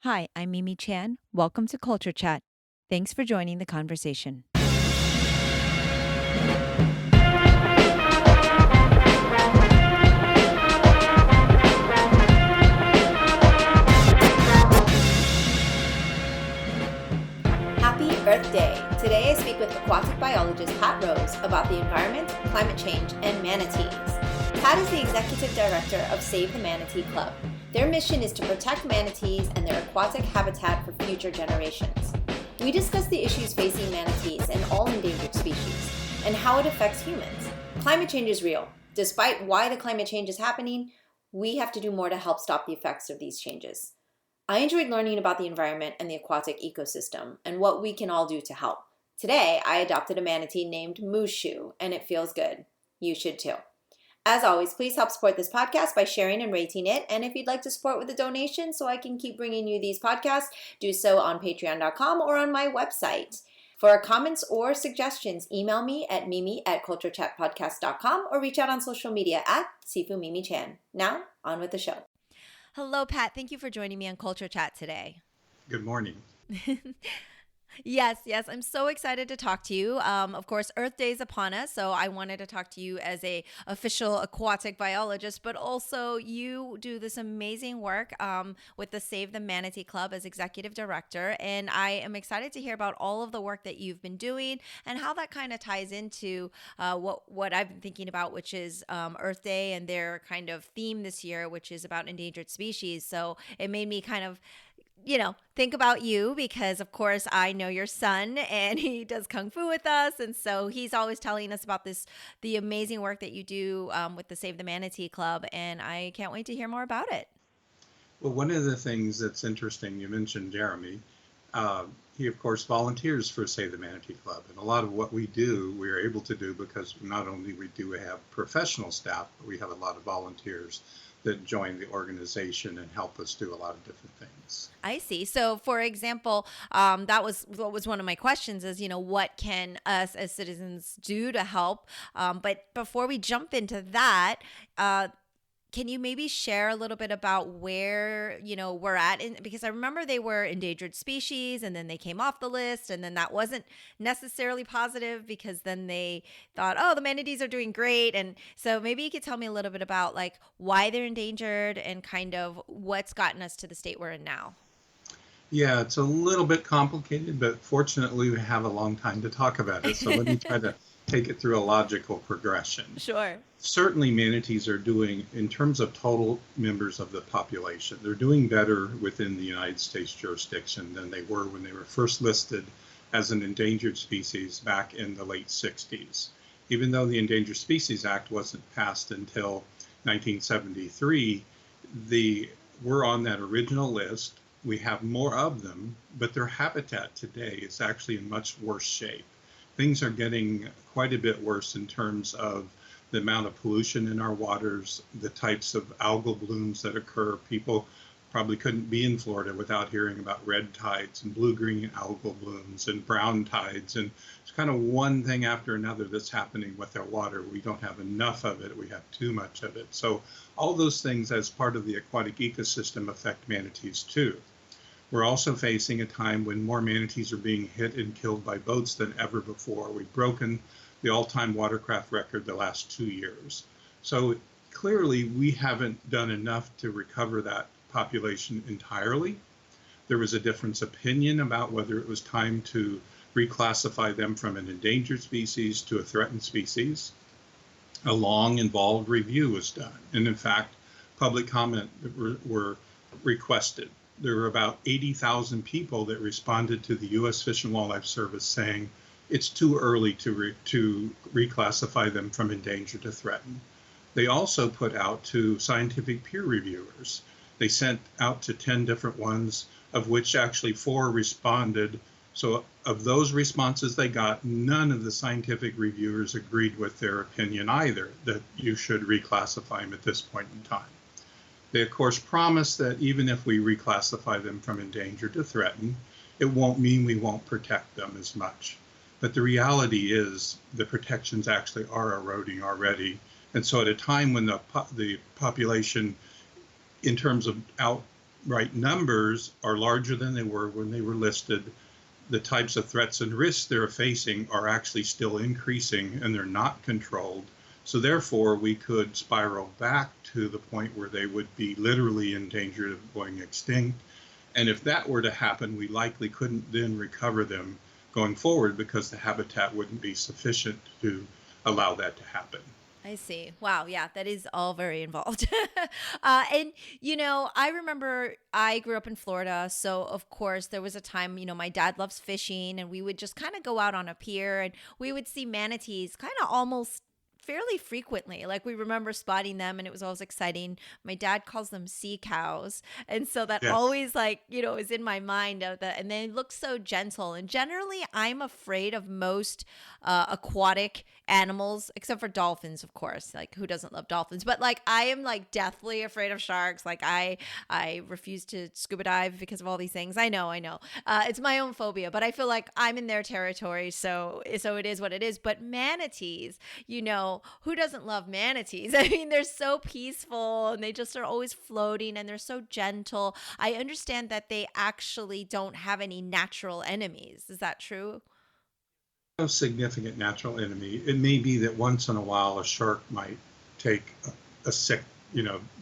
Hi, I'm Mimi Chan. Welcome to Culture Chat. Thanks for joining the conversation. Happy Earth Day! Today I speak with aquatic biologist Pat Rose about the environment, climate change, and manatees. Pat is the executive director of Save the Manatee Club. Their mission is to protect manatees and their aquatic habitat for future generations. We discuss the issues facing manatees and all endangered species, and how it affects humans. Climate change is real. Despite why the climate change is happening, we have to do more to help stop the effects of these changes. I enjoyed learning about the environment and the aquatic ecosystem and what we can all do to help. Today, I adopted a manatee named Mushu, and it feels good. You should too. As always, please help support this podcast by sharing and rating it. And if you'd like to support with a donation so I can keep bringing you these podcasts, do so on patreon.com or on my website. For comments or suggestions, email me at mimi@culturechatpodcast.com or reach out on social media at SifuMimiChan. Now, on with the show. Hello, Pat. Thank you for joining me on Culture Chat today. Good morning. Yes. I'm so excited to talk to you. Of course, Earth Day is upon us, so I wanted to talk to you as a official aquatic biologist, but also you do this amazing work with the Save the Manatee Club as executive director, and I am excited to hear about all of the work that you've been doing and how that kind of ties into what I've been thinking about, which is Earth Day and their kind of theme this year, which is about endangered species. So it made me kind of think about you because, of course, I know your son and he does Kung Fu with us. And so he's always telling us about the amazing work that you do with the Save the Manatee Club. And I can't wait to hear more about it. Well, one of the things that's interesting, you mentioned Jeremy. He, of course, volunteers for Save the Manatee Club. And a lot of what we do, we're able to do because not only we do have professional staff, but we have a lot of volunteers that join the organization and help us do a lot of different things. I see. So, for example, that was what was one of my questions is, what can us as citizens do to help? But before we jump into that, can you maybe share a little bit about where, we're at? Because I remember they were endangered species and then they came off the list and then that wasn't necessarily positive because then they thought, oh, the manatees are doing great. And so maybe you could tell me a little bit about like why they're endangered and kind of what's gotten us to the state we're in now. Yeah, it's a little bit complicated, but fortunately we have a long time to talk about it. So let me try to take it through a logical progression. Sure. Certainly manatees are doing, in terms of total members of the population, they're doing better within the United States jurisdiction than they were when they were first listed as an endangered species back in the late 60s. Even though the Endangered Species Act wasn't passed until 1973, we're on that original list. We have more of them, but their habitat today is actually in much worse shape. Things are getting quite a bit worse in terms of the amount of pollution in our waters, the types of algal blooms that occur. People probably couldn't be in Florida without hearing about red tides and blue-green algal blooms and brown tides. And it's kind of one thing after another that's happening with our water. We don't have enough of it. We have too much of it. So all those things as part of the aquatic ecosystem affect manatees too. We're also facing a time when more manatees are being hit and killed by boats than ever before. We've broken the all-time watercraft record the last 2 years. So clearly we haven't done enough to recover that population entirely. There was a difference of opinion about whether it was time to reclassify them from an endangered species to a threatened species. A long, involved review was done. And in fact, public comment were requested. There were about 80,000 people that responded to the U.S. Fish and Wildlife Service saying it's too early to reclassify them from endangered to threatened. They also put out to scientific peer reviewers. They sent out to 10 different ones, of which actually 4 responded. So of those responses they got, none of the scientific reviewers agreed with their opinion either, that you should reclassify them at this point in time. They, of course, promised that even if we reclassify them from endangered to threatened, it won't mean we won't protect them as much. But the reality is the protections actually are eroding already. And so at a time when the population, in terms of right numbers are larger than they were when they were listed. The types of threats and risks they're facing are actually still increasing and they're not controlled. So therefore, we could spiral back to the point where they would be literally in danger of going extinct. And if that were to happen, we likely couldn't then recover them going forward because the habitat wouldn't be sufficient to allow that to happen. I see. Wow. Yeah, that is all very involved. And, I remember I grew up in Florida. So, of course, there was a time, my dad loves fishing, and we would just kind of go out on a pier and we would see manatees kind of almost fairly frequently. Like, we remember spotting them, and it was always exciting. My dad calls them sea cows. And so that Yes. always, like, is in my mind of that. And they look so gentle. And generally, I'm afraid of most aquatic animals, except for dolphins, of course. Like, who doesn't love dolphins? But like, I am like deathly afraid of sharks. Like, I refuse to scuba dive because of all these things. I know, I know. It's my own phobia, but I feel like I'm in their territory, so it is what it is. But manatees, who doesn't love manatees? I mean, they're so peaceful and they just are always floating and they're so gentle. I understand that they actually don't have any natural enemies. Is that true? No significant natural enemy. It may be that once in a while a shark might take a sick,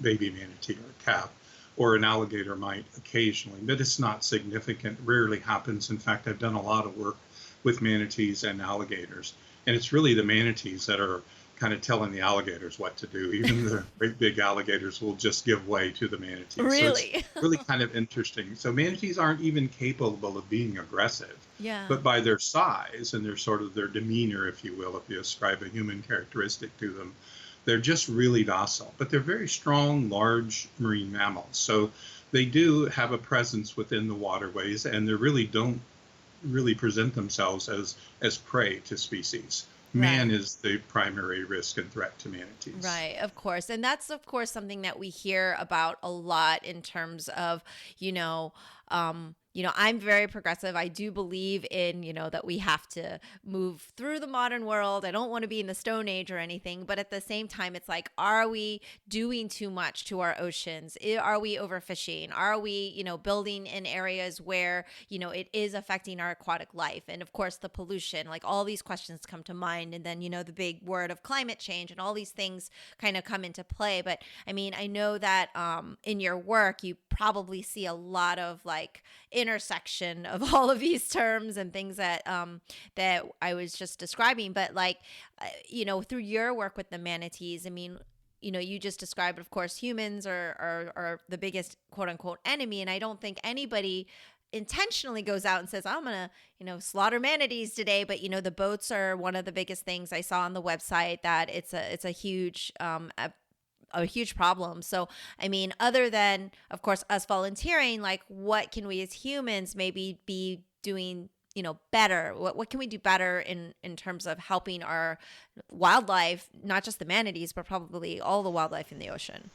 baby manatee or a calf, or an alligator might occasionally, but it's not significant. Rarely happens. In fact, I've done a lot of work with manatees and alligators, and it's really the manatees that are kind of telling the alligators what to do. Even the great big alligators will just give way to the manatees. So it's Really? really kind of interesting. So manatees aren't even capable of being aggressive, Yeah. but by their size and their sort of their demeanor, if you will, if you ascribe a human characteristic to them, they're just really docile. But they're very strong, large marine mammals. So they do have a presence within the waterways, and they really don't really present themselves as prey to species. Man Right. is the primary risk and threat to manatees. Right, of course. And that's, of course, something that we hear about a lot in terms of, you know, I'm very progressive. I do believe in, that we have to move through the modern world. I don't want to be in the Stone Age or anything, but at the same time, it's like, are we doing too much to our oceans? Are we overfishing? Are we, building in areas where, it is affecting our aquatic life? And of course, the pollution, like all these questions come to mind. And then, the big word of climate change and all these things kind of come into play. But I mean, I know that in your work, you probably see a lot of like intersection of all of these terms and things that I was just describing. But like, through your work with the manatees, I mean, you just described, of course, humans are the biggest quote unquote enemy. And I don't think anybody intentionally goes out and says, I'm going to, slaughter manatees today. But, the boats are one of the biggest things I saw on the website, that it's a huge, a huge problem. So, I mean, other than, of course, us volunteering, like what can we as humans maybe be doing, better? What can we do better in terms of helping our wildlife, not just the manatees, but probably all the wildlife in the ocean?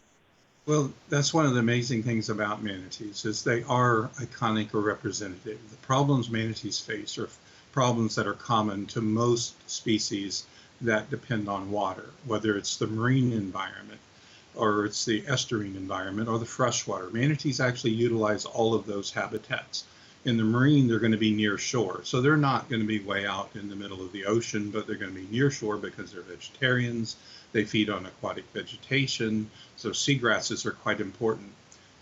Well, that's one of the amazing things about manatees is they are iconic or representative. The problems manatees face are problems that are common to most species that depend on water, whether it's the marine environment or it's the estuarine environment or the freshwater. Manatees actually utilize all of those habitats. In the marine, they're going to be near shore. So they're not going to be way out in the middle of the ocean, but they're going to be near shore because they're vegetarians. They feed on aquatic vegetation. So seagrasses are quite important.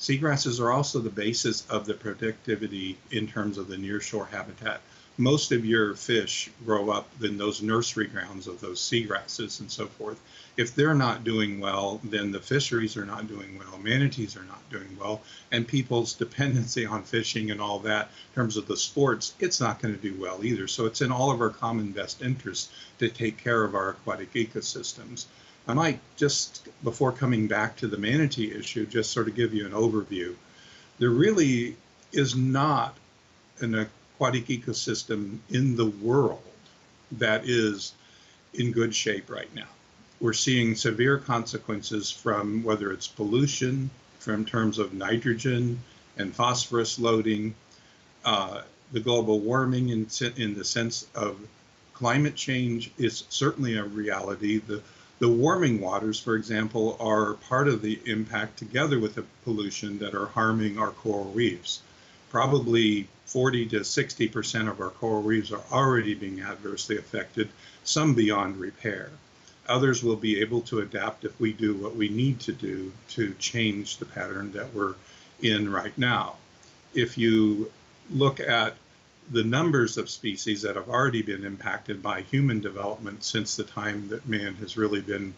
Seagrasses are also the basis of the productivity in terms of the nearshore habitat. Most of your fish grow up in those nursery grounds of those seagrasses and so forth. If they're not doing well, then the fisheries are not doing well, manatees are not doing well, and people's dependency on fishing and all that in terms of the sports, it's not going to do well either. So it's in all of our common best interests to take care of our aquatic ecosystems. I might just, before coming back to the manatee issue, just sort of give you an overview. There really is not an aquatic ecosystem in the world that is in good shape right now. We're seeing severe consequences from whether it's pollution, from terms of nitrogen and phosphorus loading, the global warming in the sense of climate change is certainly a reality. The The warming waters, for example, are part of the impact together with the pollution that are harming our coral reefs. Probably 40 to 60% of our coral reefs are already being adversely affected, some beyond repair. Others will be able to adapt if we do what we need to do to change the pattern that we're in right now. If you look at the numbers of species that have already been impacted by human development since the time that man has really been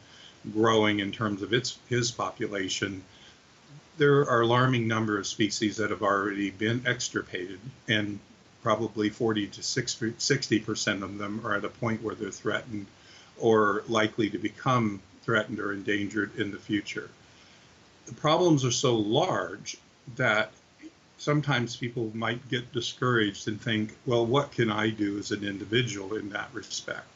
growing in terms of his population, there are alarming number of species that have already been extirpated, and probably 40 to 60% of them are at a point where they're threatened or likely to become threatened or endangered in the future. The problems are so large that sometimes people might get discouraged and think, well, what can I do as an individual in that respect?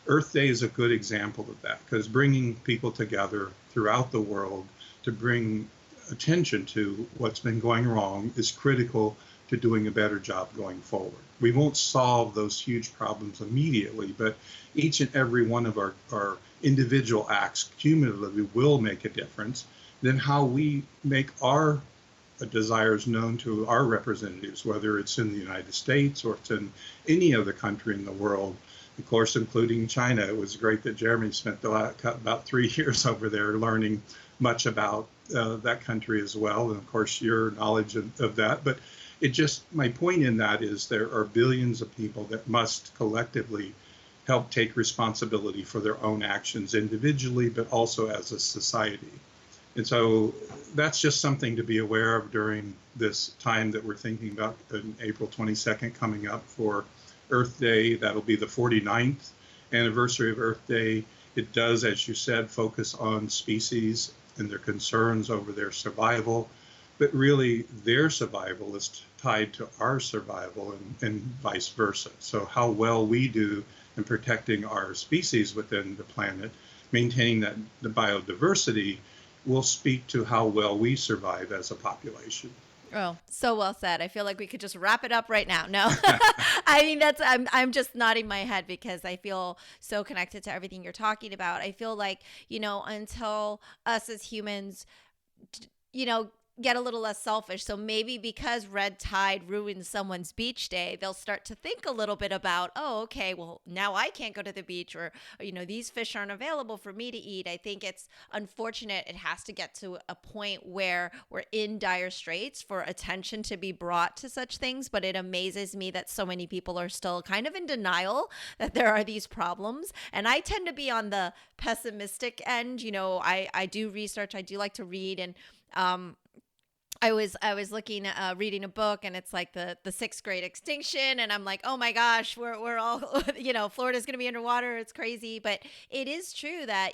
Earth Day is a good example of that, because bringing people together throughout the world to bring attention to what's been going wrong is critical to doing a better job going forward. We won't solve those huge problems immediately, but each and every one of our individual acts cumulatively will make a difference. Then how we make our desires known to our representatives, whether it's in the United States or it's in any other country in the world, of course, including China. It was great that Jeremy spent about 3 years over there learning much about that country as well, and of course your knowledge of that. But it just, my point in that is there are billions of people that must collectively help take responsibility for their own actions individually, but also as a society. And so that's just something to be aware of during this time that we're thinking about, April 22nd coming up for Earth Day. That'll be the 49th anniversary of Earth Day. It does, as you said, focus on species and their concerns over their survival, but really their survival is tied to our survival and vice versa. So how well we do in protecting our species within the planet, maintaining that the biodiversity, will speak to how well we survive as a population. Oh, so well said. I feel like we could just wrap it up right now. No, I mean, I'm just nodding my head because I feel so connected to everything you're talking about. I feel like, until us as humans, get a little less selfish. So maybe because red tide ruins someone's beach day, they'll start to think a little bit about, oh, okay, well, now I can't go to the beach, or these fish aren't available for me to eat. I think it's unfortunate. It has to get to a point where we're in dire straits for attention to be brought to such things. But it amazes me that so many people are still kind of in denial that there are these problems. And I tend to be on the pessimistic end. I do research. I do like to read, and I was looking reading a book, and it's like the sixth grade extinction, and I'm like, oh my gosh, we're all Florida's gonna be underwater. It's crazy. But it is true that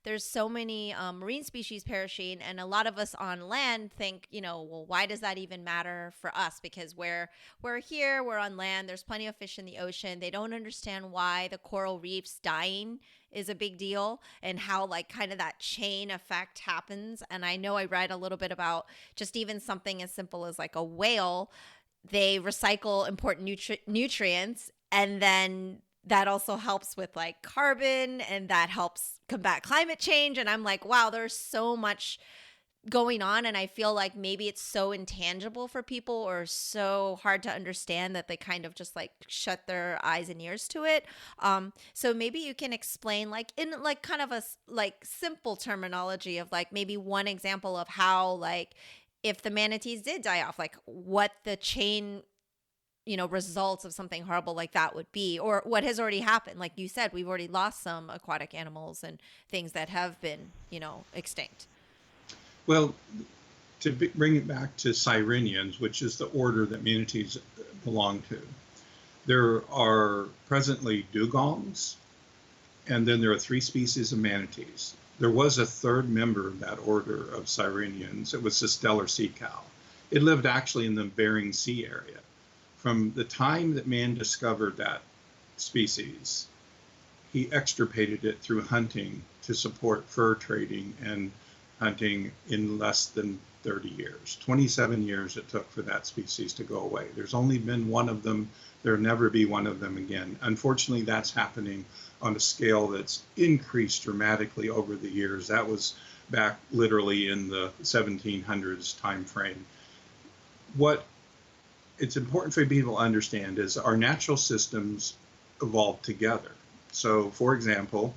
there's so many marine species perishing, and a lot of us on land think, well, why does that even matter for us? Because we're here, we're on land, there's plenty of fish in the ocean. They don't understand why the coral reefs dying is a big deal, and how kind of that chain effect happens. And I know I read a little bit about just even something as simple as a whale. They recycle important nutrients, and then that also helps with carbon, and that helps combat climate change. And I'm like, wow, there's so much going on, and I feel like maybe it's so intangible for people, or so hard to understand, that they kind of just shut their eyes and ears to it. So maybe you can explain in kind of a simple terminology of maybe one example of how if the manatees did die off, what the chain results of something horrible like that would be, or what has already happened. Like you said, we've already lost some aquatic animals and things that have been extinct. Well, to bring it back to sirenians, which is the order that manatees belong to, there are presently dugongs, and then there are 3 species of manatees. There was a third member of that order of sirenians. It was the stellar sea cow. It lived actually in the Bering Sea area. From the time that man discovered that species, he extirpated it through hunting to support fur trading and hunting in less than 30 years. 27 years it took for that species to go away. There's only been one of them. There'll never be one of them again. Unfortunately, that's happening on a scale that's increased dramatically over the years. That was back literally in the 1700s time frame. What it's important for people to understand is our natural systems evolved together. So, for example,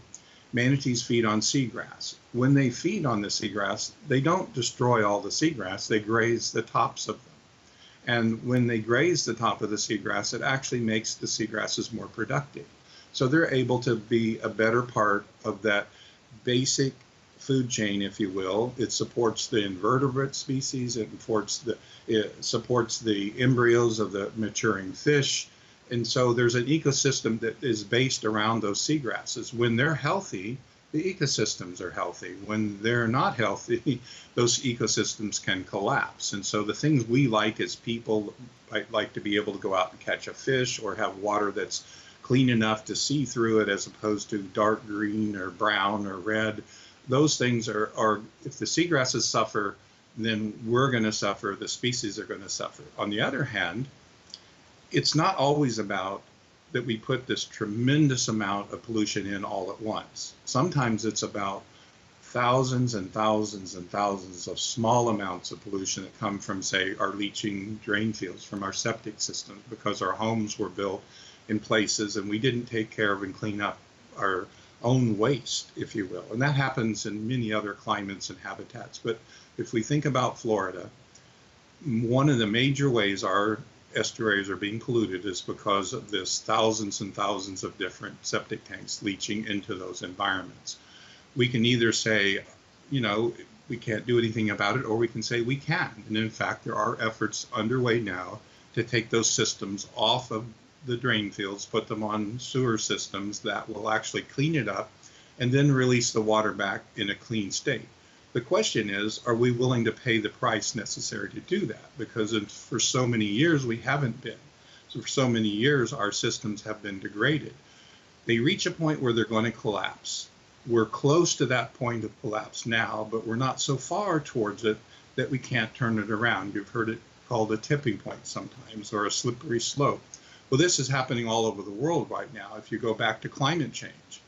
manatees feed on seagrass. When they feed on the seagrass, they don't destroy all the seagrass, they graze the tops of them. And when they graze the top of the seagrass, it actually makes the seagrasses more productive. So they're able to be a better part of that basic food chain, if you will. It supports the invertebrate species, it supports the embryos of the maturing fish. And so there's an ecosystem that is based around those seagrasses. When they're healthy, the ecosystems are healthy. When they're not healthy, those ecosystems can collapse. And so the things we like as people like to be able to go out and catch a fish or have water that's clean enough to see through it as opposed to dark green or brown or red. Those things are if the seagrasses suffer, then we're going to suffer, the species are going to suffer. On the other hand, it's not always about that we put this tremendous amount of pollution in all at once. Sometimes it's about thousands and thousands and thousands of small amounts of pollution that come from, say, our leaching drain fields, from our septic systems, because our homes were built in places and we didn't take care of and clean up our own waste, if you will. And that happens in many other climates and habitats. But if we think about Florida, one of the major ways our estuaries are being polluted is because of this thousands and thousands of different septic tanks leaching into those environments. We can either say, we can't do anything about it, or we can say we can. And in fact, there are efforts underway now to take those systems off of the drain fields, put them on sewer systems that will actually clean it up and then release the water back in a clean state. The question is, are we willing to pay the price necessary to do that? Because for so many years, we haven't been. So for so many years, our systems have been degraded. They reach a point where they're going to collapse. We're close to that point of collapse now, but we're not so far towards it that we can't turn it around. You've heard it called a tipping point sometimes, or a slippery slope. Well, this is happening all over the world right now. If you go back to climate change,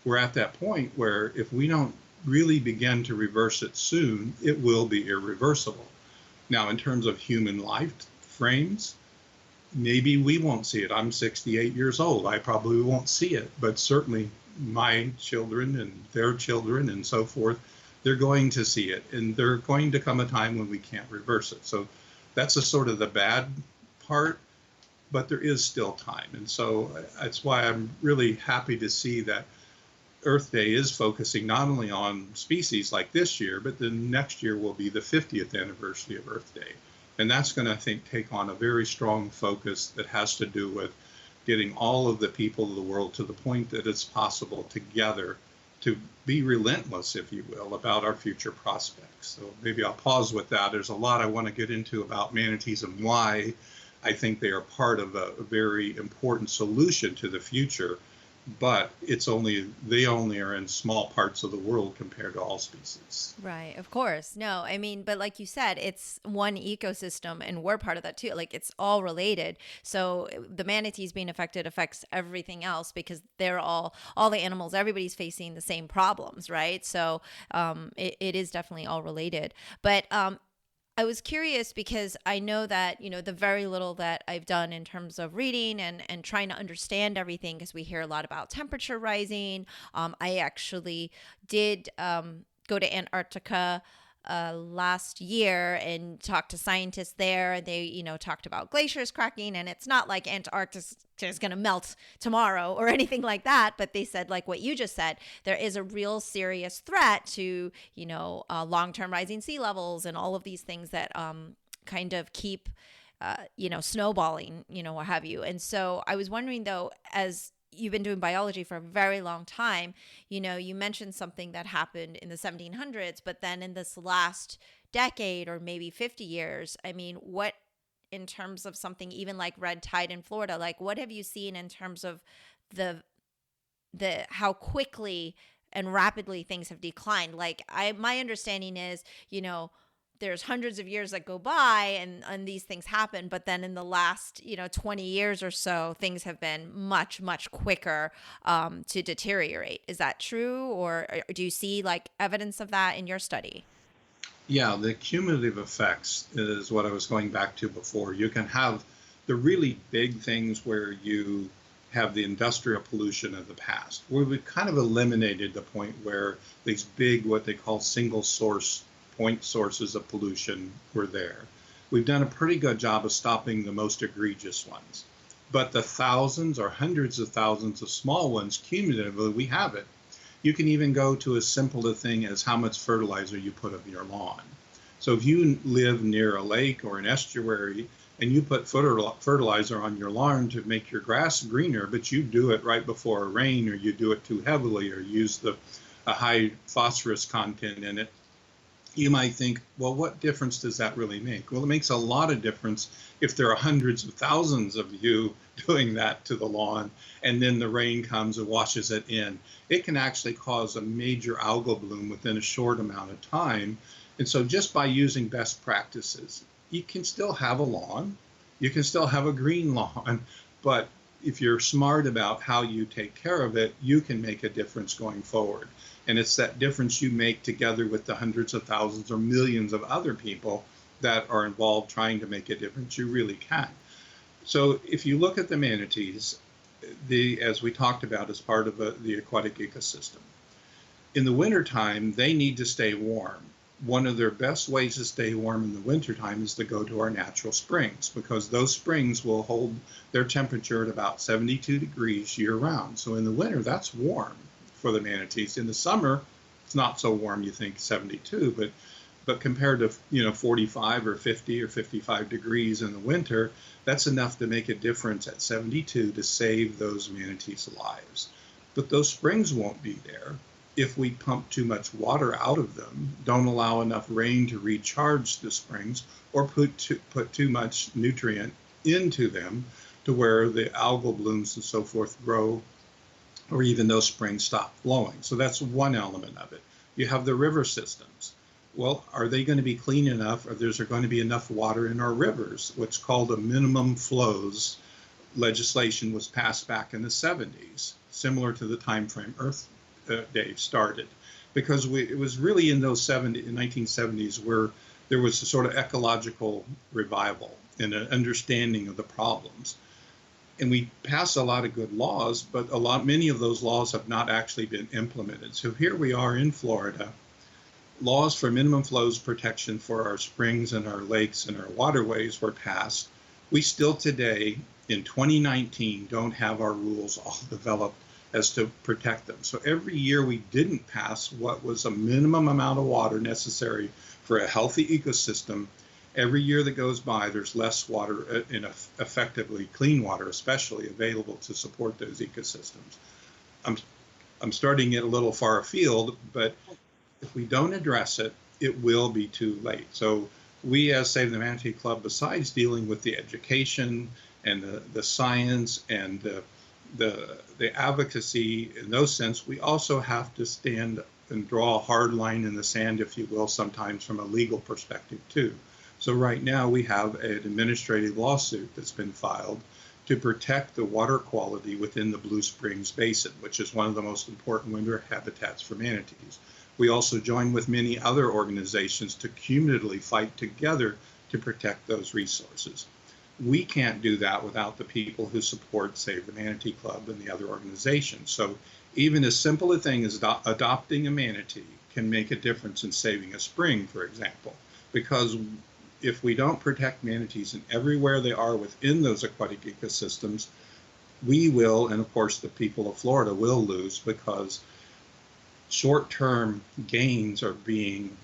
we're at that point where if we don't really begin to reverse it soon, it will be irreversible. Now, in terms of human life frames, maybe we won't see it. I'm 68 years old. I probably won't see it, but certainly my children and their children and so forth, they're going to see it. And there's going to come a time when we can't reverse it. So that's a sort of the bad part, but there is still time. And so that's why I'm really happy to see that Earth Day is focusing not only on species like this year, but then next year will be the 50th anniversary of Earth Day. And that's going to, I think, take on a very strong focus that has to do with getting all of the people of the world to the point that it's possible together to be relentless, if you will, about our future prospects. So maybe I'll pause with that. There's a lot I want to get into about manatees and why I think they are part of a very important solution to the future. But they only are in small parts of the world compared to all species. Right, of course. No, I mean, but like you said, it's one ecosystem and we're part of that too. Like it's all related. So the manatees being affected affects everything else because they're all the animals, everybody's facing the same problems, right? So it is definitely all related. But I was curious because I know that, the very little that I've done in terms of reading and trying to understand everything, because we hear a lot about temperature rising. I actually did go to Antarctica last year and talked to scientists there. They, talked about glaciers cracking, and it's not like Antarctica is going to melt tomorrow or anything like that. But they said, like what you just said, there is a real serious threat to, long-term rising sea levels and all of these things that kind of keep, snowballing, what have you. And so I was wondering, though, as you've been doing biology for a very long time, you mentioned something that happened in the 1700s, but then in this last decade or maybe 50 years, I mean, what, in terms of something even like red tide in Florida, like what have you seen in terms of the how quickly and rapidly things have declined. My understanding is, there's hundreds of years that go by and these things happen, but then in the last 20 years or so, things have been much quicker to deteriorate. Is that true, or do you see like evidence of that in your study? Yeah, the cumulative effects is what I was going back to before. You can have the really big things where you have the industrial pollution of the past, where we've kind of eliminated the point where these big, what they call single source point sources of pollution were there. We've done a pretty good job of stopping the most egregious ones. But the thousands or hundreds of thousands of small ones, cumulatively, we have it. You can even go to as simple a thing as how much fertilizer you put on your lawn. So if you live near a lake or an estuary and you put fertilizer on your lawn to make your grass greener, but you do it right before a rain, or you do it too heavily, or use a high phosphorus content in it, you might think, well, what difference does that really make? Well, it makes a lot of difference if there are hundreds of thousands of you doing that to the lawn, and then the rain comes and washes it in. It can actually cause a major algal bloom within a short amount of time. And so just by using best practices, you can still have a lawn, you can still have a green lawn, but if you're smart about how you take care of it, you can make a difference going forward. And it's that difference you make together with the hundreds of thousands or millions of other people that are involved trying to make a difference. You really can. So if you look at the manatees, as we talked about, as part of the aquatic ecosystem, in the wintertime, they need to stay warm. One of their best ways to stay warm in the wintertime is to go to our natural springs, because those springs will hold their temperature at about 72 degrees year round. So in the winter, that's warm for the manatees. In the summer, it's not so warm, you think 72, but compared to 45 or 50 or 55 degrees in the winter, that's enough to make a difference at 72 to save those manatees' lives. But those springs won't be there if we pump too much water out of them, don't allow enough rain to recharge the springs, or put too much nutrient into them to where the algal blooms and so forth grow, or even those springs stop flowing. So that's one element of it. You have the river systems. Well, are they going to be clean enough, or is there going to be enough water in our rivers? What's called a minimum flows legislation was passed back in the 70s, similar to the time frame Earth Day started, because it was really in those 1970s where there was a sort of ecological revival and an understanding of the problems. And we passed a lot of good laws, but many of those laws have not actually been implemented. So here we are in Florida, laws for minimum flows protection for our springs and our lakes and our waterways were passed. We still today, in 2019, don't have our rules all developed as to protect them. So every year we didn't pass what was a minimum amount of water necessary for a healthy ecosystem. Every year that goes by, there's less water, in effectively clean water, especially available to support those ecosystems. I'm starting it a little far afield, but if we don't address it, it will be too late. So we, as Save the Manatee Club, besides dealing with the education and the science and the advocacy in those sense, we also have to stand and draw a hard line in the sand, if you will, sometimes from a legal perspective too. So right now we have an administrative lawsuit that's been filed to protect the water quality within the Blue Springs Basin, which is one of the most important winter habitats for manatees. We also join with many other organizations to cumulatively fight together to protect those resources. We can't do that without the people who support Save the Manatee Club and the other organizations. So even as simple a thing as adopting a manatee can make a difference in saving a spring, for example, because if we don't protect manatees and everywhere they are within those aquatic ecosystems, we will, and of course the people of Florida will lose, because short-term gains are being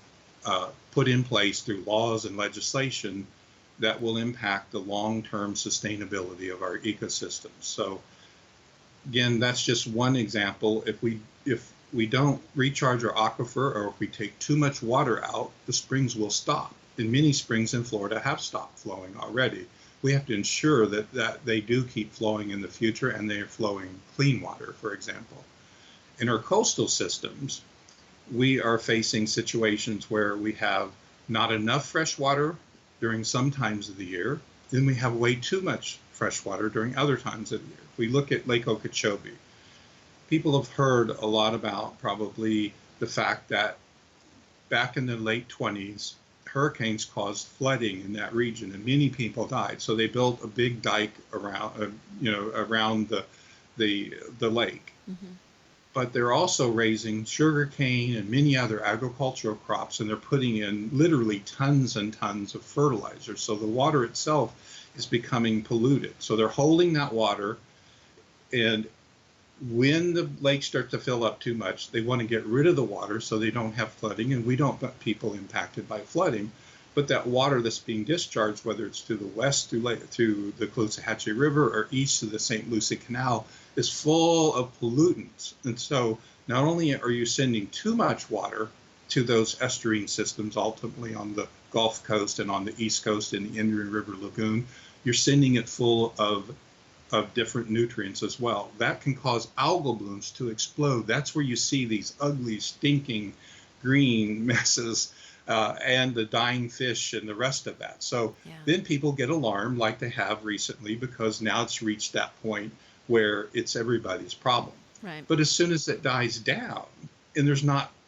put in place through laws and legislation that will impact the long-term sustainability of our ecosystems. So again, that's just one example. If we don't recharge our aquifer, or if we take too much water out, the springs will stop. And many springs in Florida have stopped flowing already. We have to ensure that they do keep flowing in the future, and they are flowing clean water, for example. In our coastal systems, we are facing situations where we have not enough fresh water during some times of the year, then we have way too much fresh water during other times of the year. If we look at Lake Okeechobee, people have heard a lot about probably the fact that back in the late 20s, hurricanes caused flooding in that region, and many people died. So they built a big dike around, around the lake. Mm-hmm. But they're also raising sugarcane and many other agricultural crops, and they're putting in literally tons and tons of fertilizer. So the water itself is becoming polluted. So they're holding that water, and when the lakes start to fill up too much, they want to get rid of the water so they don't have flooding, and we don't want people impacted by flooding. But that water that's being discharged, whether it's to the west through the Caloosahatchee River or east to the St. Lucie Canal, is full of pollutants. And so not only are you sending too much water to those estuarine systems, ultimately on the Gulf Coast and on the East Coast in the Indian River Lagoon, you're sending it full of different nutrients as well. That can cause algal blooms to explode. That's where you see these ugly, stinking green messes and the dying fish and the rest of that. So then people get alarmed like they have recently, because now it's reached that point where it's everybody's problem. Right. But as soon as it dies down and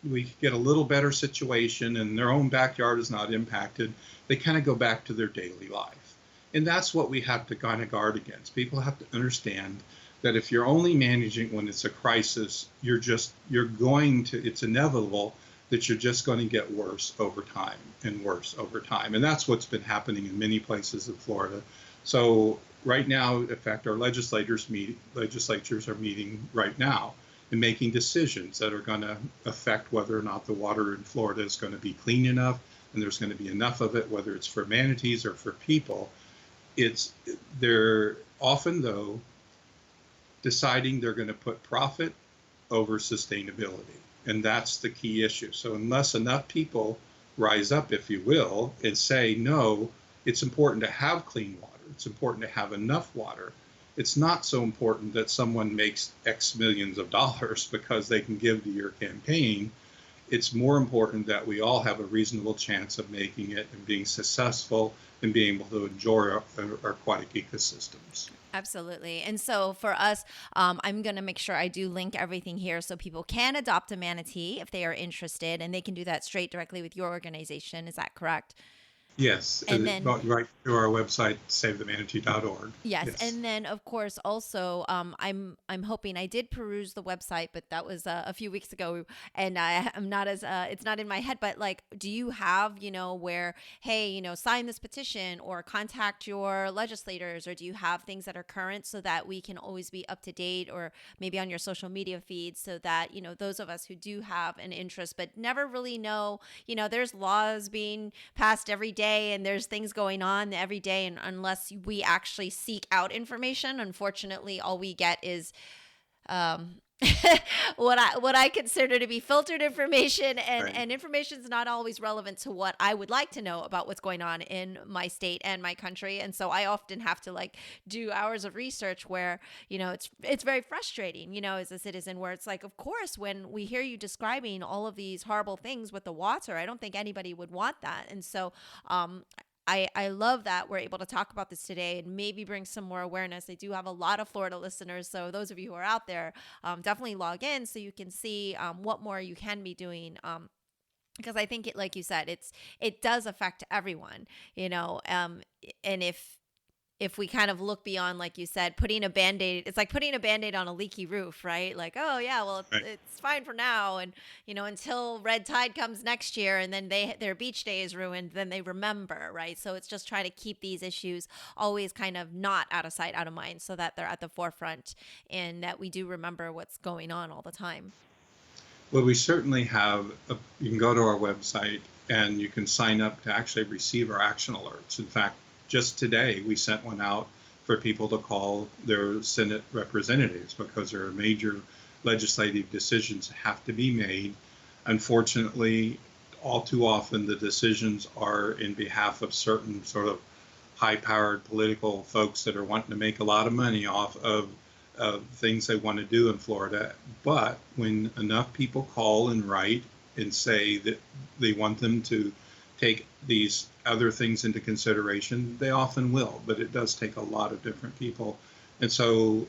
we get a little better situation and their own backyard is not impacted, they kind of go back to their daily life. And that's what we have to kind of guard against. People have to understand that if you're only managing when it's a crisis, it's inevitable that you're just going to get worse over time and worse over time. And that's what's been happening in many places in Florida. So right now, in fact, our legislatures are meeting right now and making decisions that are going to affect whether or not the water in Florida is going to be clean enough and there's going to be enough of it, whether it's for manatees or for people. They're often, though, deciding they're going to put profit over sustainability. And that's the key issue. So unless enough people rise up, if you will, and say, no, it's important to have clean water. It's important to have enough water. It's not so important that someone makes X millions of dollars because they can give to your campaign. It's more important that we all have a reasonable chance of making it and being successful and being able to enjoy our aquatic ecosystems. Absolutely. And so for us, I'm going to make sure I do link everything here so people can adopt a manatee if they are interested, and they can do that straight directly with your organization. Is that correct? Yes, And then right through our website, savethemanatee.org. yes, and then of course also I'm hoping, I did peruse the website, but that was a few weeks ago, and I'm not as it's not in my head. But like, do you have where, hey, sign this petition or contact your legislators, or do you have things that are current so that we can always be up to date, or maybe on your social media feeds, so that those of us who do have an interest but never really know, there's laws being passed every day, and there's things going on every day, and unless we actually seek out information, unfortunately all we get is what I consider to be filtered information, and Right. and information is not always relevant to what I would like to know about what's going on in my state and my country. And so I often have to do hours of research where it's very frustrating, as a citizen, where it's like, of course, when we hear you describing all of these horrible things with the water, I don't think anybody would want that. And so I love that we're able to talk about this today and maybe bring some more awareness. I do have a lot of Florida listeners, so those of you who are out there, definitely log in so you can see what more you can be doing. Because I think like you said, it does affect everyone, and if we kind of look beyond, like you said, putting a Band-Aid, it's like putting a Band-Aid on a leaky roof, right? Like, oh yeah, well, Right. it's fine for now. And, until red tide comes next year and then their beach day is ruined, then they remember, right? So it's just trying to keep these issues always kind of not out of sight, out of mind, so that they're at the forefront and that we do remember what's going on all the time. Well, we certainly have, you can go to our website and you can sign up to actually receive our action alerts. In fact, just today, we sent one out for people to call their Senate representatives, because there are major legislative decisions that have to be made. Unfortunately, all too often, the decisions are in behalf of certain sort of high-powered political folks that are wanting to make a lot of money off of of things they want to do in Florida. But when enough people call and write and say that they want them to take these other things into consideration, they often will. But it does take a lot of different people. And so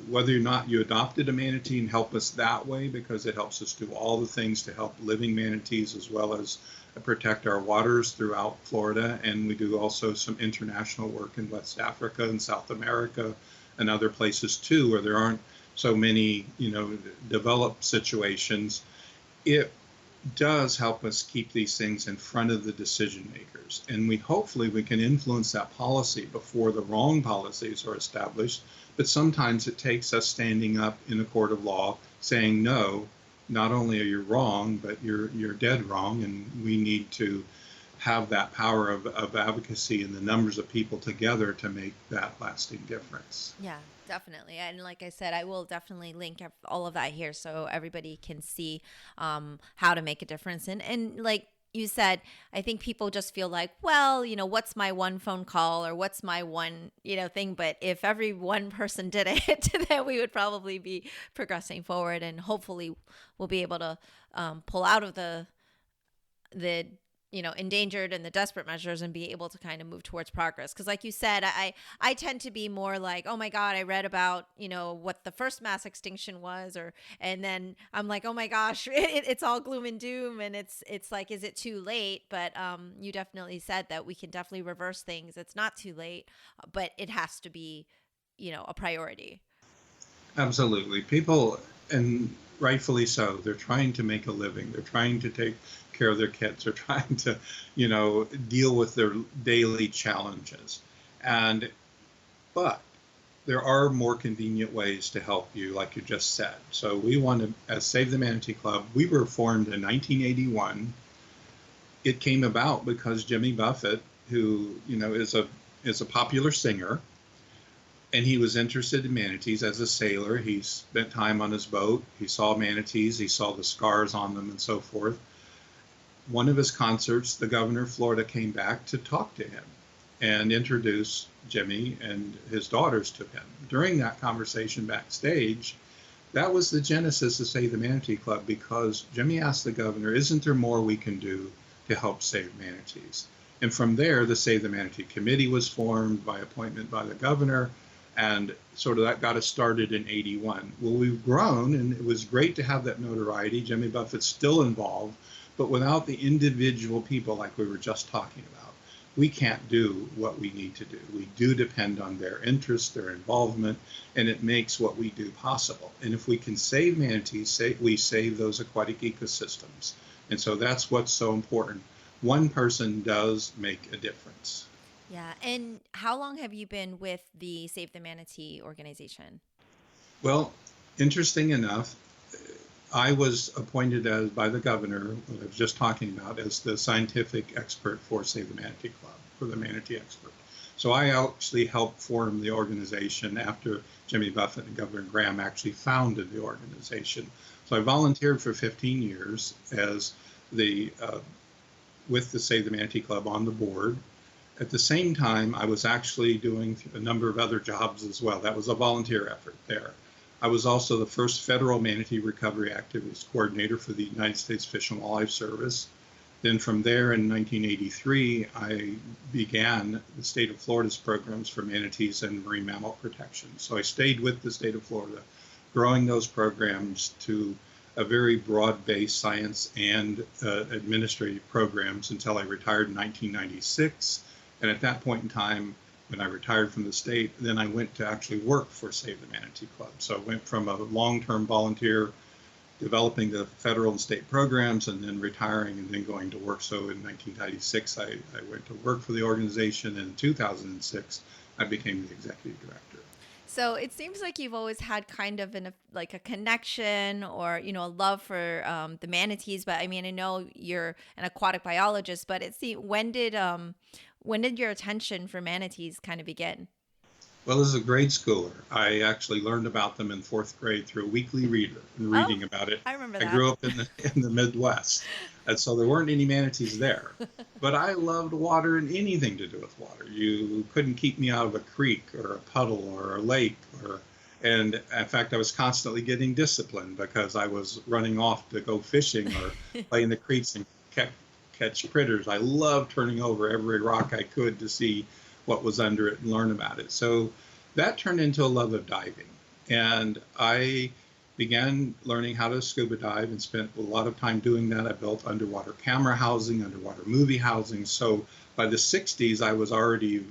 whether or not you adopted a manatee and help us that way, because it helps us do all the things to help living manatees as well as protect our waters throughout Florida. And we do also some international work in West Africa and South America and other places too, where there aren't so many, developed situations. It does help us keep these things in front of the decision makers. And hopefully we can influence that policy before the wrong policies are established. But sometimes it takes us standing up in a court of law saying, no, not only are you wrong, but you're dead wrong. And we need to have that power of advocacy and the numbers of people together to make that lasting difference. Yeah, definitely. And like I said, I will definitely link all of that here so everybody can see how to make a difference. And like you said, I think people just feel like, well, what's my one phone call or what's my one, thing. But if every one person did it, then we would probably be progressing forward, and hopefully we'll be able to pull out of the endangered and the desperate measures and be able to kind of move towards progress. Because like you said, I tend to be more like, oh my God, I read about, what the first mass extinction was, and then I'm like, oh my gosh, it's all gloom and doom. And it's like, is it too late? But you definitely said that we can definitely reverse things. It's not too late, but it has to be, a priority. Absolutely. People, and rightfully so, they're trying to make a living. They're trying to take care of their kids. They're trying to, deal with their daily challenges. But there are more convenient ways to help you, like you just said. So we want to, as Save the Manatee Club, we were formed in 1981. It came about because Jimmy Buffett, who, is a popular singer, and he was interested in manatees as a sailor. He spent time on his boat. He saw manatees. He saw the scars on them and so forth. One of his concerts, the governor of Florida came back to talk to him and introduce Jimmy and his daughters to him. During that conversation backstage, that was the genesis of Save the Manatee Club, because Jimmy asked the governor, isn't there more we can do to help save manatees? And from there, the Save the Manatee Committee was formed by appointment by the governor, and sort of that got us started in 81. Well, we've grown, and it was great to have that notoriety. Jimmy Buffett's still involved, but without the individual people like we were just talking about, we can't do what we need to do. We do depend on their interest, their involvement, and it makes what we do possible. And if we can save manatees, we save those aquatic ecosystems. And so that's what's so important. One person does make a difference. Yeah. And how long have you been with the Save the Manatee organization? Well, interesting enough, I was appointed by the governor, what I was just talking about, as the scientific expert for Save the Manatee Club, for the manatee expert. So I actually helped form the organization after Jimmy Buffett and Governor Graham actually founded the organization. So I volunteered for 15 years as with the Save the Manatee Club on the board. At the same time, I was actually doing a number of other jobs as well. That was a volunteer effort there. I was also the first federal manatee recovery activities coordinator for the United States Fish and Wildlife Service. Then from there in 1983, I began the state of Florida's programs for manatees and marine mammal protection. So I stayed with the state of Florida, growing those programs to a very broad-based science and administrative programs until I retired in 1996. And at that point in time, when I retired from the state, then I went to actually work for Save the Manatee Club. So I went from a long-term volunteer, developing the federal and state programs, and then retiring and then going to work. So in 1996, I went to work for the organization, and in 2006, I became the executive director. So it seems like you've always had kind of a connection or, a love for the manatees. But I mean, I know you're an aquatic biologist, but when did your attention for manatees kind of begin? Well, as a grade schooler, I actually learned about them in fourth grade through a weekly reader and reading about it. I remember I that. grew up in the Midwest, and so there weren't any manatees there. But I loved water and anything to do with water. You couldn't keep me out of a creek or a puddle or a lake or And in fact, I was constantly getting disciplined because I was running off to go fishing or play in the creeks and catch critters. I loved turning over every rock I could to see what was under it and learn about it. So that turned into a love of diving. And I began learning how to scuba dive and spent a lot of time doing that. I built underwater camera housing, underwater movie housing. So by the 60s, I was already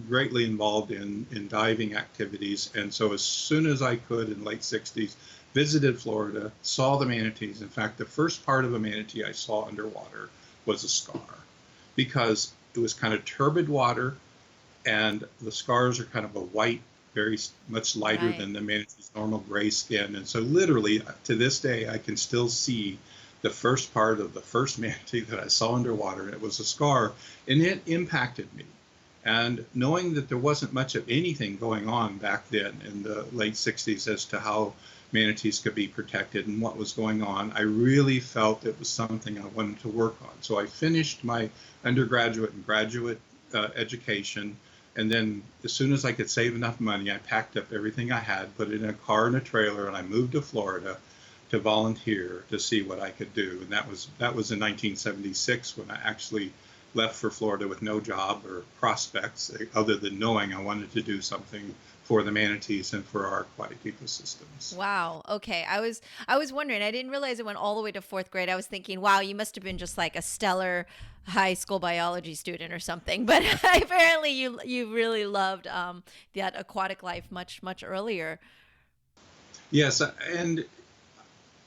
greatly involved in diving activities. And so as soon as I could in late 60s, visited Florida, saw the manatees. In fact, the first part of a manatee I saw underwater was a scar because it was kind of turbid water and the scars are kind of a white, very much lighter Right. than the manatee's normal gray skin. And so literally to this day, I can still see the first part of the first manatee that I saw underwater, and it was a scar, and it impacted me. And knowing that there wasn't much of anything going on back then in the late 60s as to how manatees could be protected and what was going on, I really felt it was something I wanted to work on. So I finished my undergraduate and graduate education. And then as soon as I could save enough money, I packed up everything I had, put it in a car and a trailer, and I moved to Florida to volunteer to see what I could do. And that was in 1976 when I actually left for Florida with no job or prospects other than knowing I wanted to do something for the manatees and for our aquatic ecosystems. Wow. Okay. I was wondering. I didn't realize it went all the way to fourth grade. I was thinking, wow, you must have been just like a stellar high school biology student or something. But apparently, you really loved that aquatic life much earlier. Yes, and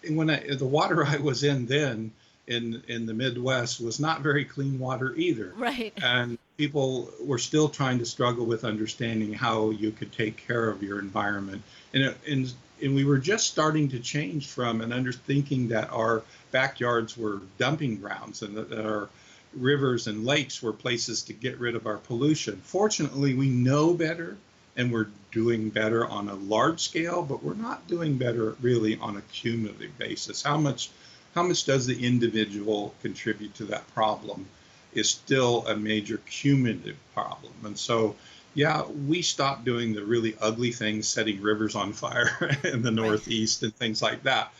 when the water I was in then in the Midwest was not very clean water either. Right. And people were still trying to struggle with understanding how you could take care of your environment. And we were just starting to change from an under thinking that our backyards were dumping grounds and that our rivers and lakes were places to get rid of our pollution. Fortunately, we know better and we're doing better on a large scale, but we're not doing better really on a cumulative basis. How much does the individual contribute to that problem is still a major cumulative problem. And so, yeah, we stopped doing the really ugly things, setting rivers on fire in the Right. Northeast and things like that.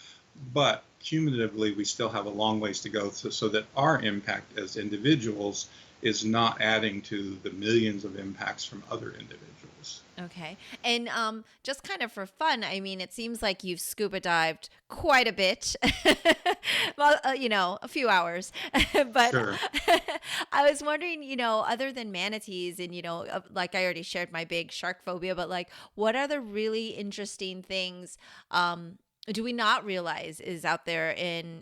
But cumulatively, we still have a long ways to go so that our impact as individuals is not adding to the millions of impacts from other individuals. Okay. And just kind of for fun, I mean, it seems like you've scuba dived quite a bit. Well, a few hours. But Sure. I was wondering, other than manatees and, like I already shared my big shark phobia, but like what other really interesting things do we not realize is out there in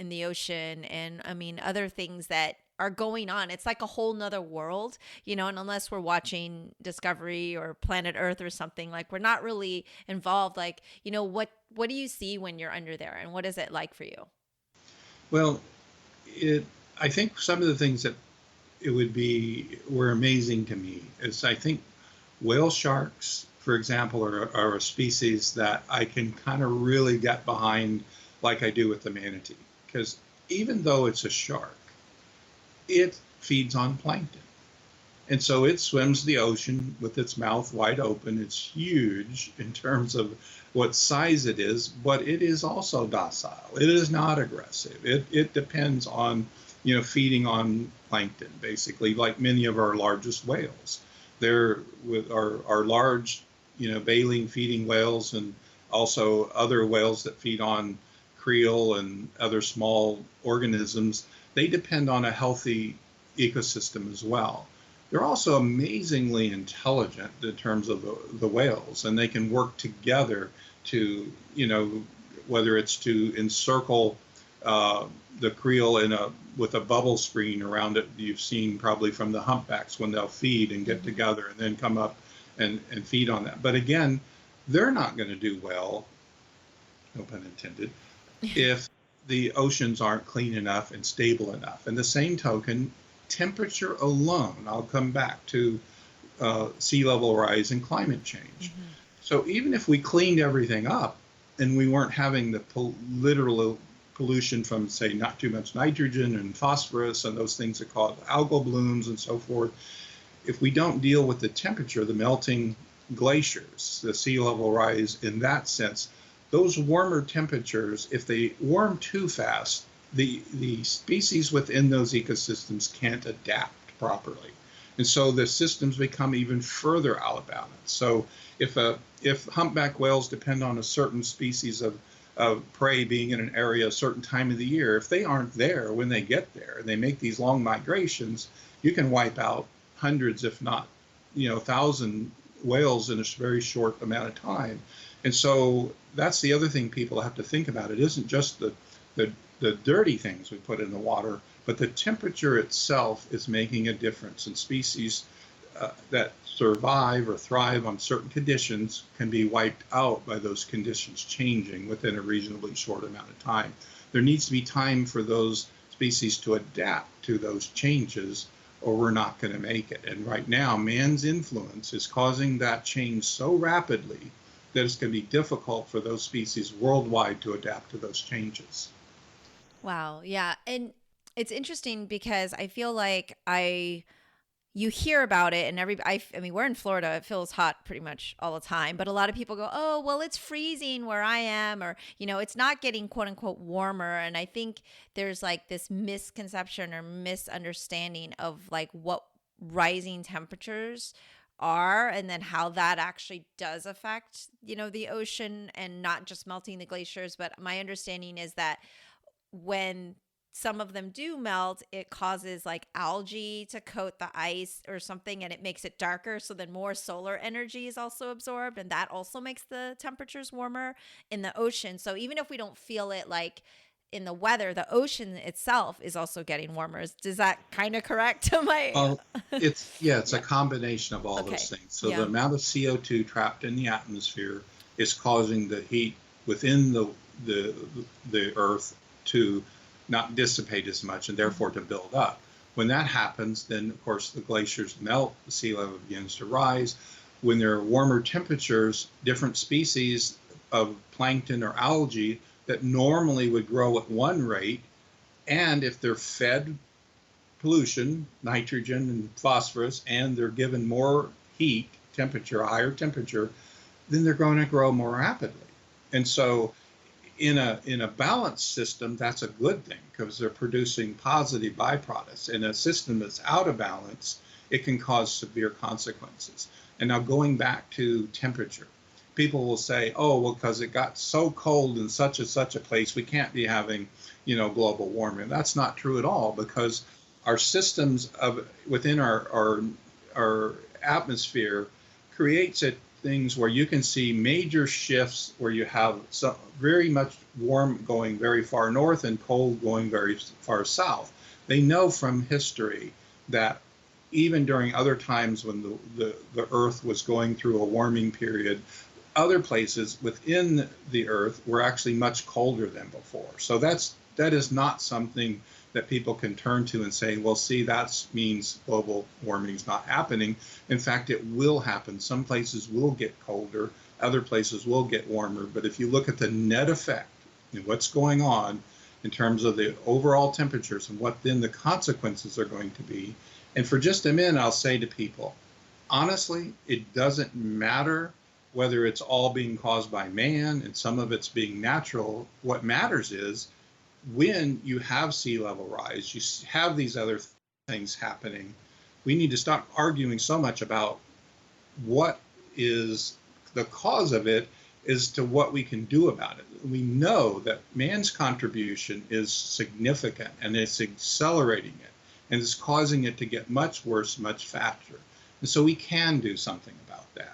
the ocean? And I mean, other things that are going on. It's like a whole nother world, and unless we're watching Discovery or Planet Earth or something, like we're not really involved. Like, what do you see when you're under there and what is it like for you? Well, I think some of the things that were amazing to me is I think whale sharks, for example, are a species that I can kind of really get behind like I do with the manatee. Because even though it's a shark, it feeds on plankton. And so it swims the ocean with its mouth wide open. It's huge in terms of what size it is, but it is also docile. It is not aggressive. It depends on, feeding on plankton, basically, like many of our largest whales. They're with our large, baleen feeding whales and also other whales that feed on krill and other small organisms. They depend on a healthy ecosystem as well. They're also amazingly intelligent in terms of the whales, and they can work together to, whether it's to encircle the creel with a bubble screen around it. You've seen probably from the humpbacks when they'll feed and get Hmm. together and then come up and feed on that. But again, they're not going to do well, no pun intended, if the oceans aren't clean enough and stable enough. And the same token, temperature alone, I'll come back to sea level rise and climate change. Hmm. So even if we cleaned everything up and we weren't having the literal pollution from, say, not too much nitrogen and phosphorus and those things that cause algal blooms and so forth, if we don't deal with the temperature, the melting glaciers, the sea level rise in that sense. Those warmer temperatures, if they warm too fast, the species within those ecosystems can't adapt properly. And so the systems become even further out of balance. So if humpback whales depend on a certain species of prey being in an area a certain time of the year, if they aren't there when they get there and they make these long migrations, you can wipe out hundreds, if not, thousand whales in a very short amount of time. And so that's the other thing people have to think about. It isn't just the, the dirty things we put in the water, but the temperature itself is making a difference. And species that survive or thrive on certain conditions can be wiped out by those conditions changing within a reasonably short amount of time. There needs to be time for those species to adapt to those changes, or we're not going to make it. And right now, man's influence is causing that change so rapidly that it's going to be difficult for those species worldwide to adapt to those changes. Wow. Yeah. And it's interesting because I feel like you hear about it and I mean, we're in Florida. It feels hot pretty much all the time, but a lot of people go, oh, well, it's freezing where I am, or, it's not getting quote unquote warmer. And I think there's like this misconception or misunderstanding of like what rising temperatures are, and then how that actually does affect, the ocean, and not just melting the glaciers. But my understanding is that when some of them do melt, it causes like algae to coat the ice or something, and it makes it darker. So then more solar energy is also absorbed, and that also makes the temperatures warmer in the ocean. So even if we don't feel it like in the weather, the ocean itself is also getting warmer. Does that kind of correct? Am I? Well, it's a Yeah. combination of all those Okay. things. So the Yeah. amount of CO2 trapped in the atmosphere is causing the heat within the the Earth to not dissipate as much and therefore to build up. When that happens, then of course the glaciers melt, the sea level begins to rise. When there are warmer temperatures, different species of plankton or algae that normally would grow at one rate, and if they're fed pollution, nitrogen and phosphorus, and they're given more heat, temperature, higher temperature, then they're going to grow more rapidly. And so in a balanced system, that's a good thing because they're producing positive byproducts. In a system that's out of balance, it can cause severe consequences. And now going back to temperature, people will say, oh, well, because it got so cold in such and such a place, we can't be having, global warming. That's not true at all, because our systems of within our atmosphere creates it things where you can see major shifts where you have some very much warm going very far north and cold going very far south. They know from history that even during other times when the earth was going through a warming period, other places within the earth were actually much colder than before. So that is not something that people can turn to and say, well, see, that means global warming is not happening. In fact, it will happen. Some places will get colder, other places will get warmer. But if you look at the net effect and what's going on in terms of the overall temperatures and what then the consequences are going to be, and for just a minute, I'll say to people, honestly, it doesn't matter whether it's all being caused by man and some of it's being natural. What matters is when you have sea level rise, you have these other things happening. We need to stop arguing so much about what is the cause of it as to what we can do about it. We know that man's contribution is significant and it's accelerating it and it's causing it to get much worse, much faster. And so we can do something about that.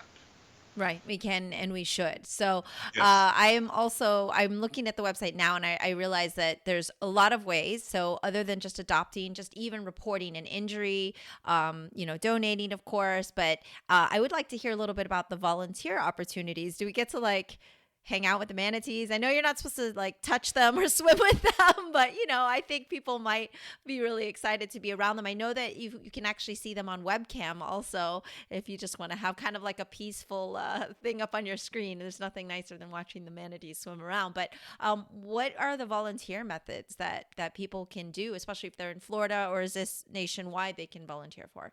Right, we can and we should. So Yes. I'm looking at the website now, and I realize that there's a lot of ways. So other than just adopting, just even reporting an injury, donating, of course. But I would like to hear a little bit about the volunteer opportunities. Do we get to like hang out with the manatees? I know you're not supposed to like touch them or swim with them, but I think people might be really excited to be around them. I know that you can actually see them on webcam also, if you just want to have kind of like a peaceful thing up on your screen. There's nothing nicer than watching the manatees swim around. But what are the volunteer methods that people can do, especially if they're in Florida, or is this nationwide they can volunteer for?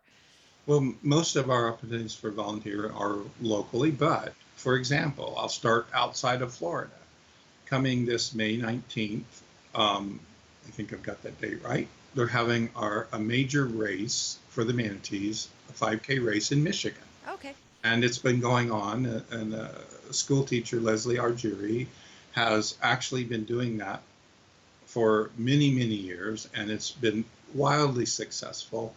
Well, most of our opportunities for volunteer are locally, but for example, I'll start outside of Florida. Coming this May 19th, I think I've got that date right. They're having a major race for the manatees, a 5K race in Michigan. Okay. And it's been going on. And school teacher, Leslie Argiri, has actually been doing that for many, many years, and it's been wildly successful.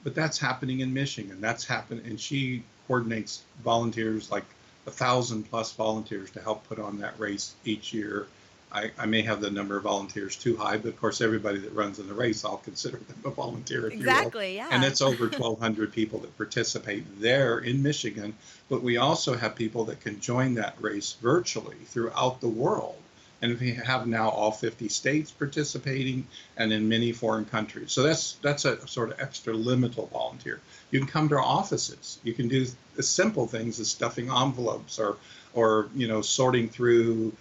But that's happening in Michigan. That's happened, and she coordinates volunteers, like 1,000+ volunteers, to help put on that race each year. I may have the number of volunteers too high, but of course, everybody that runs in the race, I'll consider them a volunteer, if you will. Exactly. And Yeah. it's over 1,200 people that participate there in Michigan. But we also have people that can join that race virtually throughout the world. And we have now all 50 states participating and in many foreign countries. So that's a sort of extra liminal volunteer. You can come to our offices. You can do the simple things as stuffing envelopes or sorting through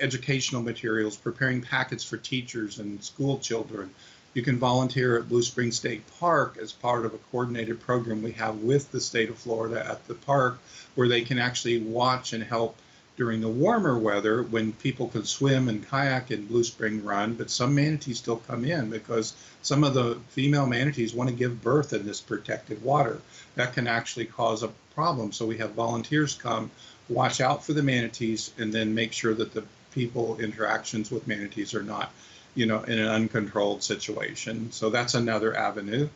educational materials, preparing packets for teachers and school children. You can volunteer at Blue Spring State Park as part of a coordinated program we have with the state of Florida at the park, where they can actually watch and help during the warmer weather when people can swim and kayak in Blue Spring Run. But some manatees still come in because some of the female manatees want to give birth in this protected water. That can actually cause a problem. So we have volunteers come, watch out for the manatees, and then make sure that the people interactions with manatees are not, in an uncontrolled situation. So that's another avenue.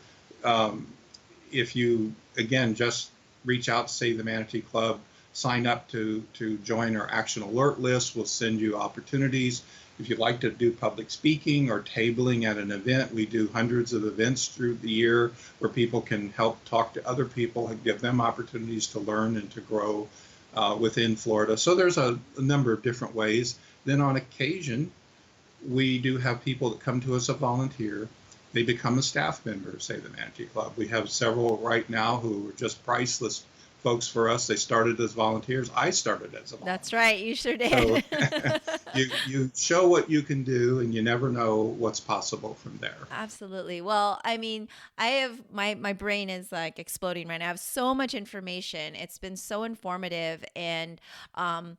If you, again, just reach out to Save the Manatee Club, sign up to join our action alert list. We'll send you opportunities. If you'd like to do public speaking or tabling at an event, we do hundreds of events through the year where people can help talk to other people and give them opportunities to learn and to grow within Florida. So there's a number of different ways. Then on occasion, we do have people that come to us as a volunteer. They become a staff member of Save the Manatee Club. We have several right now who are just priceless folks for us. They started as volunteers. I started as a volunteer. That's right. You sure did. So you show what you can do, and you never know what's possible from there. Absolutely. Well, I mean, I have my brain is like exploding right now. I have so much information. It's been so informative and a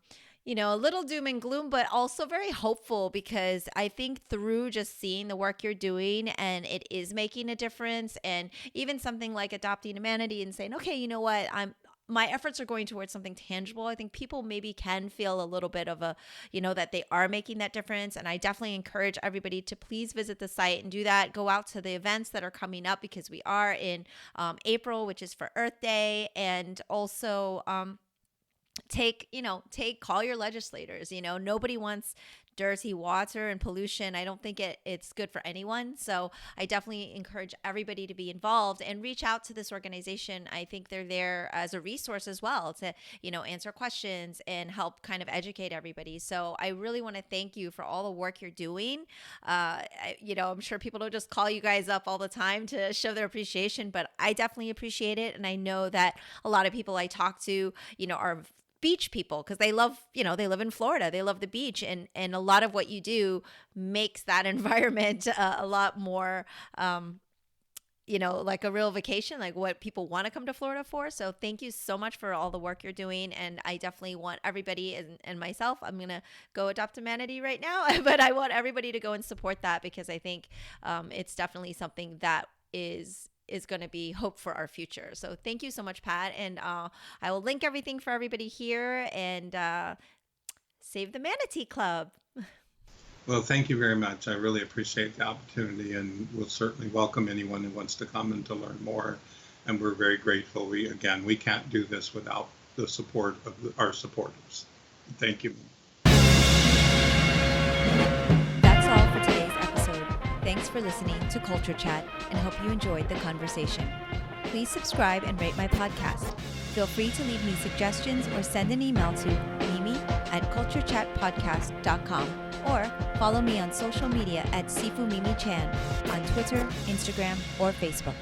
little doom and gloom, but also very hopeful, because I think through just seeing the work you're doing and it is making a difference, and even something like adopting a manatee and saying, okay, you know what, my efforts are going towards something tangible. I think people maybe can feel a little bit of that they are making that difference. And I definitely encourage everybody to please visit the site and do that. Go out to the events that are coming up, because we are in April, which is for Earth Day. And also call your legislators. Nobody wants dirty water and pollution. I don't think it's good for anyone. So I definitely encourage everybody to be involved and reach out to this organization. I think they're there as a resource as well to, answer questions and help kind of educate everybody. So I really want to thank you for all the work you're doing. I'm sure people don't just call you guys up all the time to show their appreciation, but I definitely appreciate it. And I know that a lot of people I talk to, are beach people, because they love, they live in Florida, they love the beach, and a lot of what you do makes that environment a lot more like a real vacation, like what people want to come to Florida for. So thank you so much for all the work you're doing. And I definitely want everybody, and myself, I'm going to go adopt a manatee right now, but I want everybody to go and support that, because I think it's definitely something that is going to be hope for our future. So thank you so much, Pat. And I will link everything for everybody here, and Save the Manatee Club. Well, thank you very much. I really appreciate the opportunity, and we'll certainly welcome anyone who wants to come and to learn more. And we're very grateful. We can't do this without the support of our supporters. Thank you. That's all for today's episode. Thanks for listening to Culture Chat, and hope you enjoyed the conversation. Please subscribe and rate my podcast. Feel free to leave me suggestions or send an email to mimi@culturechatpodcast.com, or follow me on social media at Sifu Mimi Chan on Twitter, Instagram, or Facebook.